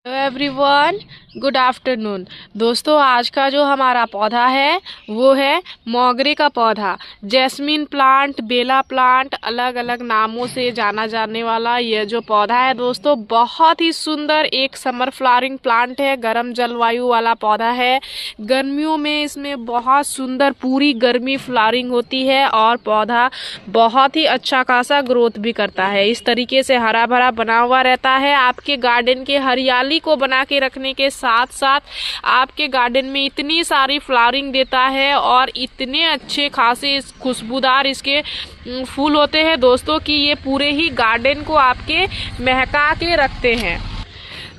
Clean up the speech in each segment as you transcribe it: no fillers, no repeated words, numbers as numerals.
Hello everyone, good afternoon. दोस्तों, आज का जो हमारा पौधा है वो है मोगरे का पौधा। जैस्मिन प्लांट, बेला प्लांट, अलग अलग नामों से जाना जाने वाला ये जो पौधा है दोस्तों, बहुत ही सुंदर एक समर फ्लावरिंग प्लांट है। गर्म जलवायु वाला पौधा है। गर्मियों में इसमें बहुत सुंदर पूरी गर्मी फ्लावरिंग होती है और पौधा बहुत ही अच्छा खासा ग्रोथ भी करता है। इस तरीके से हरा भरा बना हुआ रहता है। आपके गार्डन के हरियाली को बना के रखने के साथ साथ आपके गार्डन में इतनी सारी फ्लावरिंग देता है और इतने अच्छे खासे खुशबूदार इसके फूल होते हैं दोस्तों कि ये पूरे ही गार्डन को आपके महका के रखते हैं।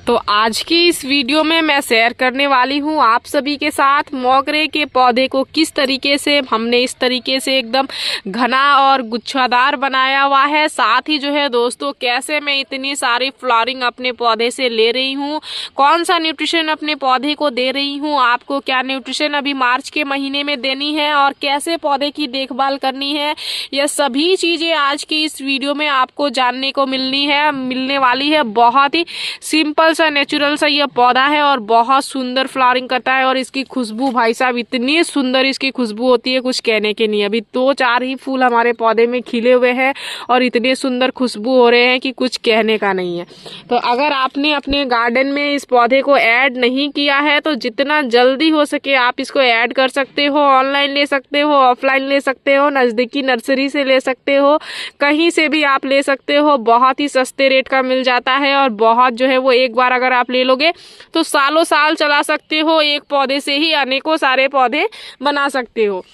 तो आज की इस वीडियो में मैं शेयर करने वाली हूँ आप सभी के साथ मोगरे के पौधे को किस तरीके से हमने इस तरीके से एकदम घना और गुच्छादार बनाया हुआ है। साथ ही जो है दोस्तों, कैसे मैं इतनी सारी फ्लावरिंग अपने पौधे से ले रही हूँ, कौन सा न्यूट्रिशन अपने पौधे को दे रही हूँ, आपको क्या न्यूट्रिशन अभी मार्च के महीने में देनी है और कैसे पौधे की देखभाल करनी है, यह सभी चीज़ें आज की इस वीडियो में आपको जानने को मिलने वाली है। बहुत ही सिंपल सा नेचुरल सा ये पौधा है और बहुत सुंदर फ्लावरिंग करता है। और इसकी खुशबू भाई साहब, इतनी सुंदर इसकी खुशबू होती है, कुछ कहने के नहीं। अभी 2-4 ही फूल हमारे पौधे में खिले हुए हैं और इतने सुंदर खुशबू हो रहे हैं कि कुछ कहने का नहीं है। तो अगर आपने अपने गार्डन में इस पौधे को ऐड नहीं किया है तो जितना जल्दी हो सके आप इसको ऐड कर सकते हो। ऑनलाइन ले सकते हो, ऑफलाइन ले सकते हो, नज़दीकी नर्सरी से ले सकते हो, कहीं से भी आप ले सकते हो। बहुत ही सस्ते रेट का मिल जाता है और बहुत जो है वो एक बार अगर आप ले लोगे तो सालों साल चला सकते हो। एक पौधे से ही अनेकों सारे पौधे बना सकते हो।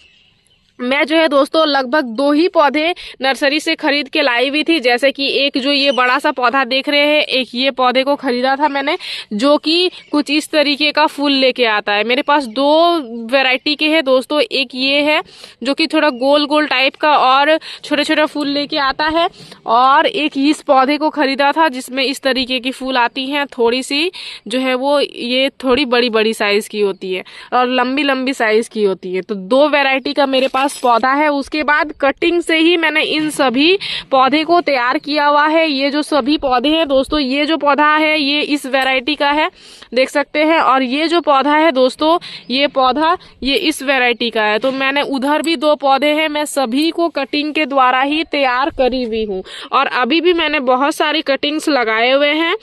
मैं जो है दोस्तों लगभग 2 ही पौधे नर्सरी से खरीद के लाई हुई थी। जैसे कि एक जो ये बड़ा सा पौधा देख रहे हैं, एक ये पौधे को खरीदा था मैंने, जो कि कुछ इस तरीके का फूल लेके आता है। मेरे पास 2 वैरायटी के हैं दोस्तों। एक ये है जो कि थोड़ा गोल गोल टाइप का और छोटे छोटे फूल लेके आता है, और एक इस पौधे को खरीदा था जिसमें इस तरीके की फूल आती हैं। थोड़ी सी जो है वो ये थोड़ी बड़ी बड़ी साइज की होती है और लंबी लंबी साइज की होती है। तो 2 वैरायटी का मेरे पास पौधा है। उसके बाद कटिंग से ही मैंने इन सभी पौधे को तैयार किया हुआ है। ये जो सभी पौधे हैं दोस्तों, ये जो पौधा है ये इस वैरायटी का है, देख सकते हैं। और ये जो पौधा है दोस्तों, ये पौधा ये इस वैरायटी का है। तो मैंने उधर भी 2 पौधे हैं, मैं सभी को कटिंग के द्वारा ही तैयार करी हुई हूँ। और अभी भी मैंने बहुत सारी कटिंग्स लगाए हुए हैं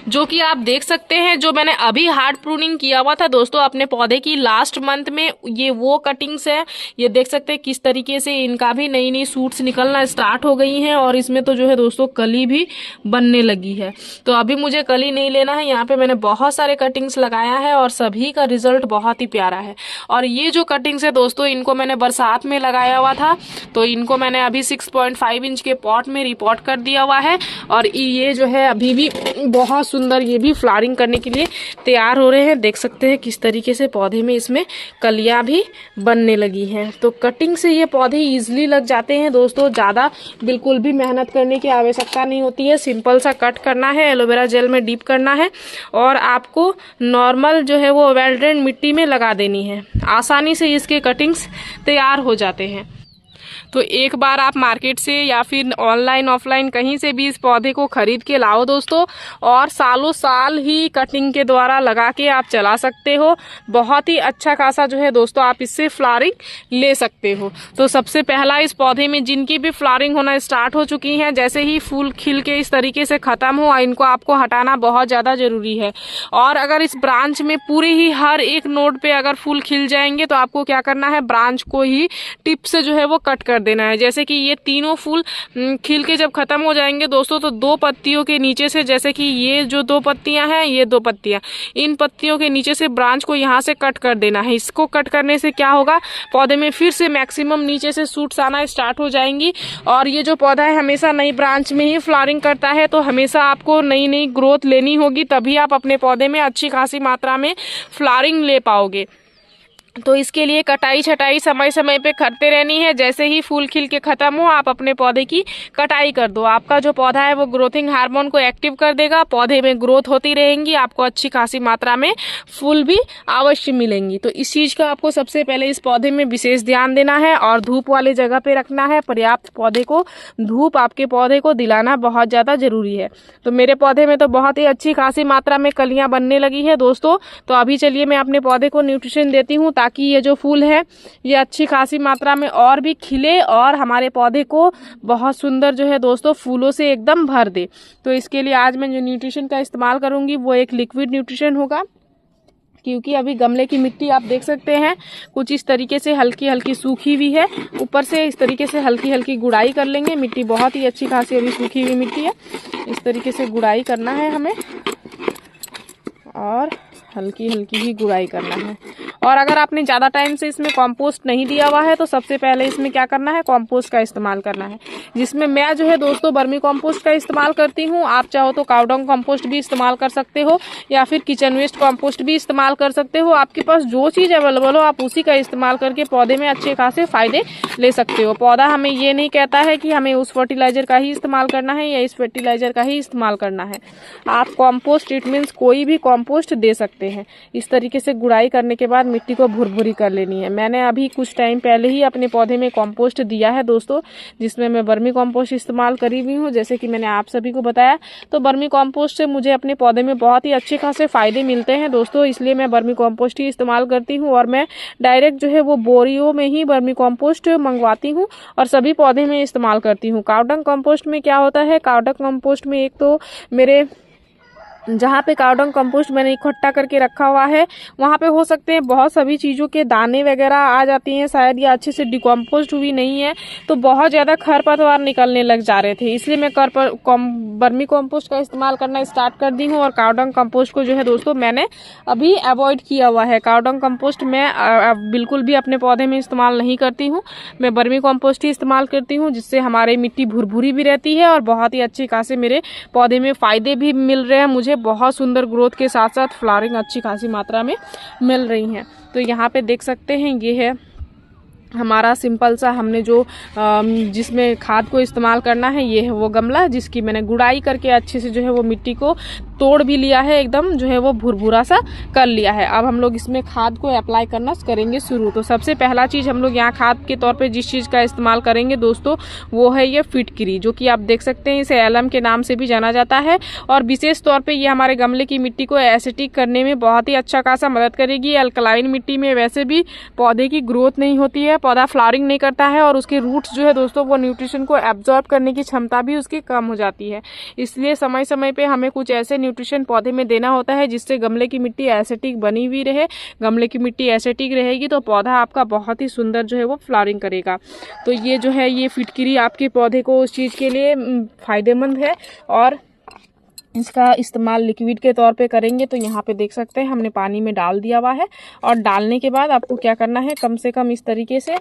जो कि आप देख सकते हैं। जो मैंने अभी हार्ड प्रूनिंग किया हुआ था दोस्तों अपने पौधे की लास्ट मंथ में, ये वो कटिंग्स है। ये देख सकते हैं किस तरीके से इनका भी नई नई सूट्स निकलना स्टार्ट हो गई हैं और इसमें तो जो है दोस्तों कली भी बनने लगी है। तो अभी मुझे कली नहीं लेना है। यहाँ पे मैंने बहुत सारे कटिंग्स लगाया है और सभी का रिजल्ट बहुत ही प्यारा है। और ये जो कटिंग्स है दोस्तों, इनको मैंने बरसात में लगाया हुआ था, तो इनको मैंने अभी 6.5 इंच के पॉट में रिपोर्ट कर दिया हुआ है। और ये जो है अभी भी बहुत सुंदर, ये भी फ्लावरिंग करने के लिए तैयार हो रहे हैं। देख सकते हैं किस तरीके से पौधे में इसमें कलियां भी बनने लगी हैं। तो कटिंग से ये पौधे इजीली लग जाते हैं दोस्तों। ज़्यादा बिल्कुल भी मेहनत करने की आवश्यकता नहीं होती है। सिंपल सा कट करना है, एलोवेरा जेल में डीप करना है और आपको नॉर्मल जो है वो वेल ड्रेन मिट्टी में लगा देनी है। आसानी से इसके कटिंग्स तैयार हो जाते हैं। तो एक बार आप मार्केट से या फिर ऑनलाइन ऑफलाइन कहीं से भी इस पौधे को खरीद के लाओ दोस्तों, और सालों साल ही कटिंग के द्वारा लगा के आप चला सकते हो। बहुत ही अच्छा खासा जो है दोस्तों आप इससे फ्लावरिंग ले सकते हो। तो सबसे पहला, इस पौधे में जिनकी भी फ्लावरिंग होना स्टार्ट हो चुकी हैं, जैसे ही फूल खिल के इस तरीके से ख़त्म हो, इनको आपको हटाना बहुत ज़्यादा ज़रूरी है। और अगर इस ब्रांच में पूरे ही हर एक नोड पे अगर फूल खिल जाएंगे तो आपको क्या करना है, ब्रांच को ही टिप से जो है वो कट कर देना है। जैसे कि ये तीनों फूल खिल के जब खत्म हो जाएंगे दोस्तों, तो 2 पत्तियों के नीचे से, जैसे कि ये जो 2 पत्तियां हैं, ये 2 पत्तियां, इन पत्तियों के नीचे से ब्रांच को यहाँ से कट कर देना है। इसको कट करने से क्या होगा, पौधे में फिर से मैक्सिमम नीचे से सूट्स आना स्टार्ट हो जाएंगी। और ये जो पौधा है हमेशा नई ब्रांच में ही फ्लावरिंग करता है, तो हमेशा आपको नई नई ग्रोथ लेनी होगी, तभी आप अपने पौधे में अच्छी खासी मात्रा में फ्लावरिंग ले पाओगे। तो इसके लिए कटाई छटाई समय समय पे करते रहनी है। जैसे ही फूल खिल के ख़त्म हो आप अपने पौधे की कटाई कर दो। आपका जो पौधा है वो ग्रोथिंग हार्मोन को एक्टिव कर देगा, पौधे में ग्रोथ होती रहेंगी, आपको अच्छी खासी मात्रा में फूल भी अवश्य मिलेंगी। तो इस चीज़ का आपको सबसे पहले इस पौधे में विशेष ध्यान देना है और धूप वाले जगह पर रखना है। पर्याप्त पौधे को धूप आपके पौधे को दिलाना बहुत ज़्यादा ज़रूरी है। तो मेरे पौधे में तो बहुत ही अच्छी खासी मात्रा में कलियाँ बनने लगी है दोस्तों। तो अभी चलिए मैं अपने पौधे को न्यूट्रिशन देती हूँ ताकि ये जो फूल है ये अच्छी खासी मात्रा में और भी खिले और हमारे पौधे को बहुत सुंदर जो है दोस्तों फूलों से एकदम भर दे। तो इसके लिए आज मैं जो न्यूट्रिशन का इस्तेमाल करूँगी वो एक लिक्विड न्यूट्रिशन होगा, क्योंकि अभी गमले की मिट्टी आप देख सकते हैं कुछ इस तरीके से हल्की हल्की सूखी हुई है। ऊपर से इस तरीके से हल्की हल्की गुड़ाई कर लेंगे। मिट्टी बहुत ही अच्छी खासी अभी सूखी हुई मिट्टी है, इस तरीके से गुड़ाई करना है हमें और हल्की हल्की ही गुड़ाई करना है। और अगर आपने ज़्यादा टाइम से इसमें कंपोस्ट नहीं दिया हुआ है तो सबसे पहले इसमें क्या करना है, कंपोस्ट का इस्तेमाल करना है, जिसमें मैं जो है दोस्तों वर्मी कंपोस्ट का इस्तेमाल करती हूँ। आप चाहो तो काउडंग कंपोस्ट भी इस्तेमाल कर सकते हो या फिर किचन वेस्ट कंपोस्ट भी इस्तेमाल कर सकते हो। आपके पास जो चीज़ अवेलेबल हो आप उसी का इस्तेमाल करके पौधे में अच्छे खासे फायदे ले सकते हो। पौधा हमें ये नहीं कहता है कि हमें उस फर्टिलाइजर का ही इस्तेमाल करना है या इस फर्टिलाइजर का ही इस्तेमाल करना है। आप कॉम्पोस्ट इट मीन्स कोई भी कॉम्पोस्ट दे सकते हैं। इस तरीके से गुड़ाई करने के बाद मिट्टी को भुरभुरी कर लेनी है। मैंने अभी कुछ टाइम पहले ही अपने पौधे में कंपोस्ट दिया है दोस्तों, जिसमें मैं वर्मी कंपोस्ट इस्तेमाल करी हुई हूँ, जैसे कि मैंने आप सभी को बताया। तो वर्मी कंपोस्ट से मुझे अपने पौधे में बहुत ही अच्छे खासे फायदे मिलते हैं दोस्तों, इसलिए मैं वर्मी कंपोस्ट ही इस्तेमाल करती हूँ। और मैं डायरेक्ट जो है वो बोरियों में ही वर्मी कंपोस्ट मंगवाती हूँ और सभी पौधे में इस्तेमाल करती हूँ। काउडंग कंपोस्ट में क्या होता है, काउडंग कंपोस्ट में एक तो मेरे जहाँ पे काउडंग कंपोस्ट मैंने इकट्ठा करके रखा हुआ है वहाँ पे हो सकते हैं बहुत सभी चीज़ों के दाने वगैरह आ जाती हैं, शायद या अच्छे से डिकम्पोस्ट हुई नहीं है तो बहुत ज़्यादा खरपतवार निकलने लग जा रहे थे। इसलिए मैं वर्मी कंपोस्ट का इस्तेमाल करना स्टार्ट कर दी हूँ और काउडंग कंपोस्ट को जो है दोस्तों मैंने अभी अवॉइड किया हुआ है। काउडंग कंपोस्ट मैं बिल्कुल भी अपने पौधे में इस्तेमाल नहीं करती हूँ, मैं वर्मी कंपोस्ट ही इस्तेमाल करती हूँ, जिससे हमारी मिट्टी भुरभुरी भी रहती है और बहुत ही अच्छे खासे मेरे पौधे में फ़ायदे भी मिल रहे हैं। मुझे बहुत सुंदर ग्रोथ के साथ साथ फ्लावरिंग अच्छी खासी मात्रा में मिल रही हैं। तो यहाँ पे देख सकते हैं ये है हमारा सिंपल सा हमने जो जिसमें खाद को इस्तेमाल करना है, ये है वो गमला जिसकी मैंने गुड़ाई करके अच्छे से जो है वो मिट्टी को तोड़ भी लिया है, एकदम जो है वो भुरभुरा सा कर लिया है। अब हम लोग इसमें खाद को अप्लाई करना करेंगे शुरू। तो सबसे पहला चीज़ हम लोग यहाँ खाद के तौर पे जिस चीज़ का इस्तेमाल करेंगे दोस्तों वो है ये फिटकिरी, जो कि आप देख सकते हैं इसे एलम के नाम से भी जाना जाता है। और विशेष तौर पर ये हमारे गमले की मिट्टी को एसिडिक करने में बहुत ही अच्छा खासा मदद करेगी। अल्कलाइन मिट्टी में वैसे भी पौधे की ग्रोथ नहीं होती है, पौधा फ्लावरिंग नहीं करता है और उसके रूट्स जो है दोस्तों वो न्यूट्रिशन को एब्जॉर्ब करने की क्षमता भी उसकी कम हो जाती है। इसलिए समय समय पे हमें कुछ ऐसे न्यूट्रिशन पौधे में देना होता है जिससे गमले की मिट्टी एसिडिक बनी हुई रहे। गमले की मिट्टी एसिडिक रहेगी तो पौधा आपका बहुत ही सुंदर जो है वो फ्लावरिंग करेगा। तो ये जो है ये फिटकिरी आपके पौधे को उस चीज़ के लिए फ़ायदेमंद है और इसका इस्तेमाल लिक्विड के तौर पे करेंगे। तो यहाँ पे देख सकते हैं हमने पानी में डाल दिया हुआ है और डालने के बाद आपको क्या करना है, कम से कम इस तरीके से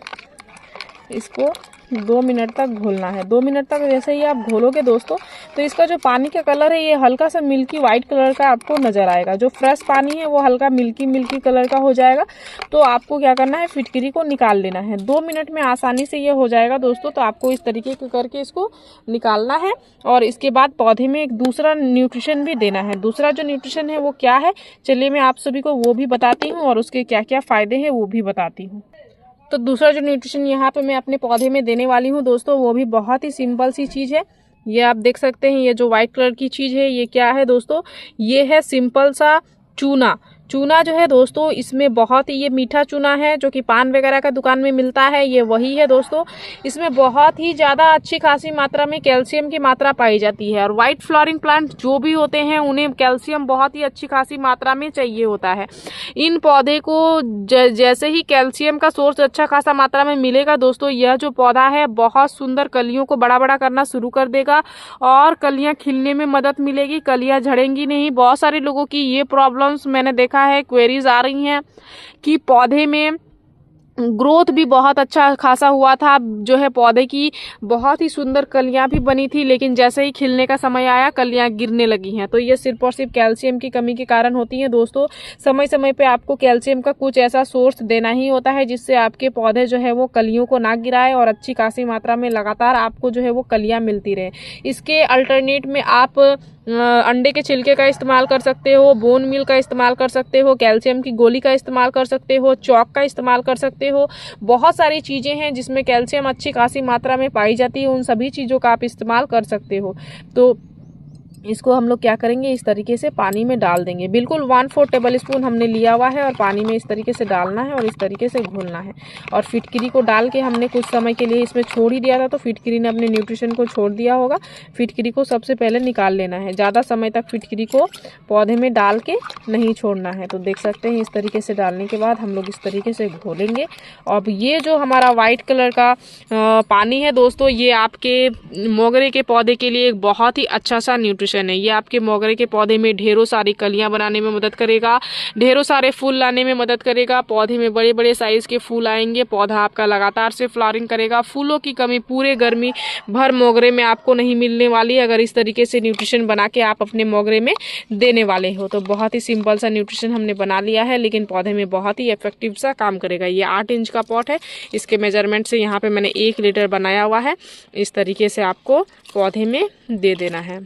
इसको 2 मिनट तक घोलना है। 2 मिनट तक जैसे ही आप घोलोगे दोस्तों तो इसका जो पानी का कलर है ये हल्का सा मिल्की वाइट कलर का आपको नज़र आएगा। जो फ्रेश पानी है वो हल्का मिल्की कलर का हो जाएगा। तो आपको क्या करना है, फिटकिरी को निकाल लेना है। 2 मिनट में आसानी से ये हो जाएगा दोस्तों। तो आपको इस तरीके के करके इसको निकालना है और इसके बाद पौधे में एक दूसरा न्यूट्रिशन भी देना है। दूसरा जो न्यूट्रिशन है वो क्या है, चलिए मैं आप सभी को वो भी बताती हूँ और उसके क्या क्या फ़ायदे हैं वो भी बताती हूँ। तो दूसरा जो न्यूट्रिशन यहाँ पे मैं अपने पौधे में देने वाली हूँ दोस्तों वो भी बहुत ही सिंपल सी चीज़ है। ये आप देख सकते हैं ये जो वाइट कलर की चीज़ है ये क्या है दोस्तों, ये है सिंपल सा चूना। चूना जो है दोस्तों इसमें बहुत ही ये मीठा चूना है जो कि पान वगैरह का दुकान में मिलता है, ये वही है दोस्तों। इसमें बहुत ही ज़्यादा अच्छी खासी मात्रा में कैल्शियम की मात्रा पाई जाती है और वाइट फ्लावरिंग प्लांट जो भी होते हैं उन्हें कैल्शियम बहुत ही अच्छी खासी मात्रा में चाहिए होता है। इन पौधे को जैसे ही कैल्शियम का सोर्स अच्छा खासा मात्रा में मिलेगा दोस्तों, यह जो पौधा है बहुत सुंदर कलियों को बड़ा बड़ा करना शुरू कर देगा और कलियाँ खिलने में मदद मिलेगी, कलियाँ झड़ेंगी नहीं। बहुत सारे लोगों की ये प्रॉब्लम्स मैंने देखा है, क्वेरीज आ रही हैं कि पौधे में ग्रोथ भी बहुत अच्छा खासा हुआ था, जो है पौधे की बहुत ही सुंदर कलियां भी बनी थी, लेकिन जैसे ही खिलने का समय आया कलियां गिरने लगी हैं। तो ये सिर्फ और सिर्फ कैल्शियम की कमी के कारण होती है दोस्तों। समय समय पे आपको कैल्शियम का कुछ ऐसा सोर्स देना ही होता है जिससे आपके पौधे जो है वो कलियों को ना गिराए और अच्छी खासी मात्रा में लगातार आपको जो है वो कलियां मिलती रहे। इसके अल्टरनेट में आप अंडे के छिलके का इस्तेमाल कर सकते हो, बोन मील का इस्तेमाल कर सकते हो, कैल्शियम की गोली का इस्तेमाल कर सकते हो, चॉक का इस्तेमाल कर सकते हो। बहुत सारी चीज़ें हैं जिसमें कैल्शियम अच्छी खासी मात्रा में पाई जाती है, उन सभी चीज़ों का आप इस्तेमाल कर सकते हो। तो इसको हम लोग क्या करेंगे, इस तरीके से पानी में डाल देंगे। बिल्कुल 1/4 टेबल स्पून हमने लिया हुआ है और पानी में इस तरीके से डालना है और इस तरीके से घोलना है। और फिटकरी को डाल के हमने कुछ समय के लिए इसमें छोड़ ही दिया था, तो फिटकरी ने अपने न्यूट्रिशन को छोड़ दिया होगा। फिटकरी को सबसे पहले निकाल लेना है, ज़्यादा समय तक फिटकरी को पौधे में डाल के नहीं छोड़ना है। तो देख सकते हैं इस तरीके से डालने के बाद हम लोग इस तरीके से घोलेंगे। अब ये जो हमारा वाइट कलर का पानी है दोस्तों, ये आपके मोगरे के पौधे के लिए एक बहुत ही अच्छा सा न्यूट्रिशन है। ये आपके मोगरे के पौधे में ढेरों सारी कलियां बनाने में मदद करेगा, ढेरों सारे फूल लाने में मदद करेगा। पौधे में बड़े बड़े साइज के फूल आएंगे, पौधा आपका लगातार से फ्लावरिंग करेगा। फूलों की कमी पूरे गर्मी भर मोगरे में आपको नहीं मिलने वाली अगर इस तरीके से न्यूट्रिशन बना के आप अपने मोगरे में देने वाले हो। तो बहुत ही सिंपल सा न्यूट्रिशन हमने बना लिया है, लेकिन पौधे में बहुत ही इफेक्टिव सा काम करेगा। ये 8 इंच का पॉट है, इसके मेजरमेंट से यहाँ पे मैंने 1 लीटर बनाया हुआ है। इस तरीके से आपको पौधे में दे देना है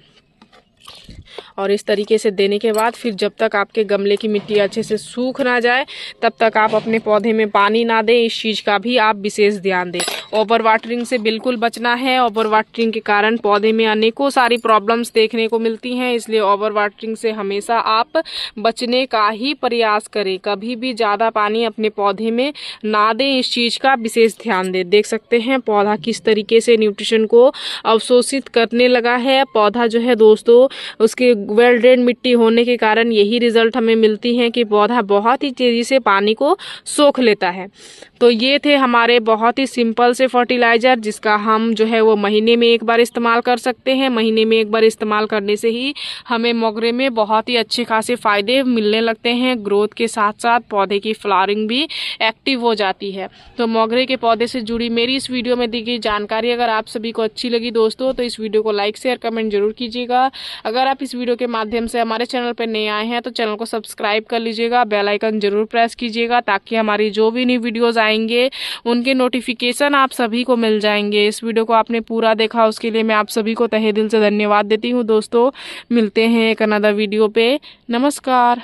और इस तरीके से देने के बाद फिर जब तक आपके गमले की मिट्टी अच्छे से सूख ना जाए तब तक आप अपने पौधे में पानी ना दें। इस चीज़ का भी आप विशेष ध्यान दें। ओवर वाटरिंग से बिल्कुल बचना है। ओवर वाटरिंग के कारण पौधे में अनेकों सारी प्रॉब्लम्स देखने को मिलती हैं, इसलिए ओवर वाटरिंग से हमेशा आप बचने का ही प्रयास करें। कभी भी ज़्यादा पानी अपने पौधे में ना दें, इस चीज़ का विशेष ध्यान दें। देख सकते हैं पौधा किस तरीके से न्यूट्रिशन को अवशोषित करने लगा है। पौधा जो है दोस्तों, उसके वेल ड्रेन मिट्टी होने के कारण यही रिजल्ट हमें मिलती है कि पौधा बहुत ही तेज़ी से पानी को सोख लेता है। तो ये थे हमारे बहुत ही सिंपल से फर्टिलाइज़र, जिसका हम जो है वो महीने में एक बार इस्तेमाल कर सकते हैं। महीने में एक बार इस्तेमाल करने से ही हमें मोगरे में बहुत ही अच्छे खासे फ़ायदे मिलने लगते हैं। ग्रोथ के साथ साथ पौधे की फ्लावरिंग भी एक्टिव हो जाती है। तो मोगरे के पौधे से जुड़ी मेरी इस वीडियो में दी गई जानकारी अगर आप सभी को अच्छी लगी दोस्तों, तो इस वीडियो को लाइक शेयर कमेंट जरूर कीजिएगा। अगर आप इस वीडियो के माध्यम से हमारे चैनल पर नए आए हैं तो चैनल को सब्सक्राइब कर लीजिएगा, बेल आइकन जरूर प्रेस कीजिएगा ताकि हमारी जो भी नई वीडियोस आएंगे उनके नोटिफिकेशन आप सभी को मिल जाएंगे। इस वीडियो को आपने पूरा देखा उसके लिए मैं आप सभी को तहे दिल से धन्यवाद देती हूँ दोस्तों। मिलते हैं एक अनदर वीडियो पे। नमस्कार।